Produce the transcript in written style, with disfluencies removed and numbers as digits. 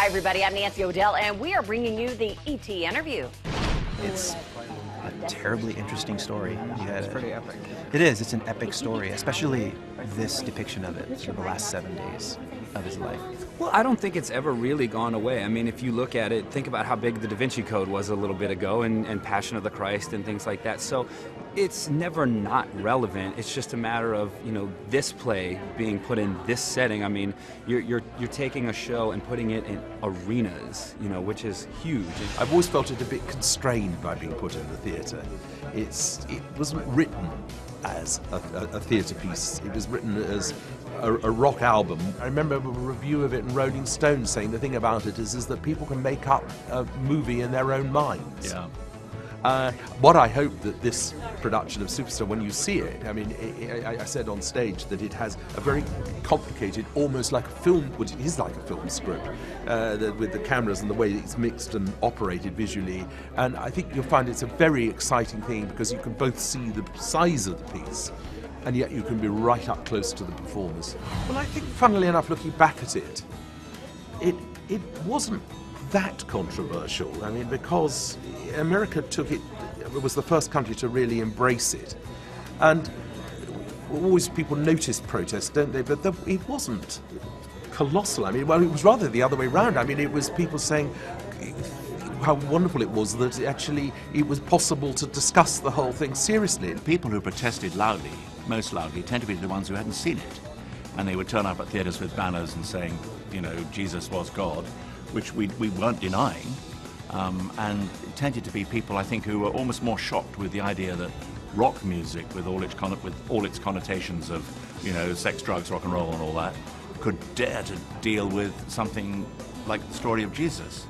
Hi, everybody. I'm Nancy O'Dell, and we are bringing you the ET interview. It's a terribly interesting story. It's pretty epic. It is. It's an epic story, especially this depiction of it for the last 7 days of his life. Well, I don't think it's ever really gone away. I mean, if you look at it, think about how big the Da Vinci Code was a little bit ago, and Passion of the Christ and things like that. So it's never not relevant. It's just a matter of, you know, this play being put in this setting. I mean, you're taking a show and putting it in arenas, you know, which is huge. I've always felt it a bit constrained by being put in the theatre. It wasn't written as a theatre piece. It was written as a rock album. I remember a review of it in Rolling Stone saying the thing about it is that people can make up a movie in their own minds. Yeah. What I hope that this production of Superstar, when you see it, I mean, I said on stage that it has a very complicated, almost like a film, which is like a film script, with the cameras and the way it's mixed and operated visually. And I think you'll find it's a very exciting thing because you can both see the size of the piece, and yet you can be right up close to the performers. Well, I think, funnily enough, looking back at it, it wasn't that controversial. I mean, because America was the first country to really embrace it. And always people notice protests, don't they? But it wasn't colossal. I mean, well, it was rather the other way around. I mean, it was people saying how wonderful it was that actually it was possible to discuss the whole thing seriously. People who protested loudly, most loudly, tend to be the ones who hadn't seen it. And they would turn up at theatres with banners and saying, you know, Jesus was God, which we weren't denying, and it tended to be people, I think, who were almost more shocked with the idea that rock music, with all its connotations of, you know, sex, drugs, rock and roll and all that, could dare to deal with something like the story of Jesus.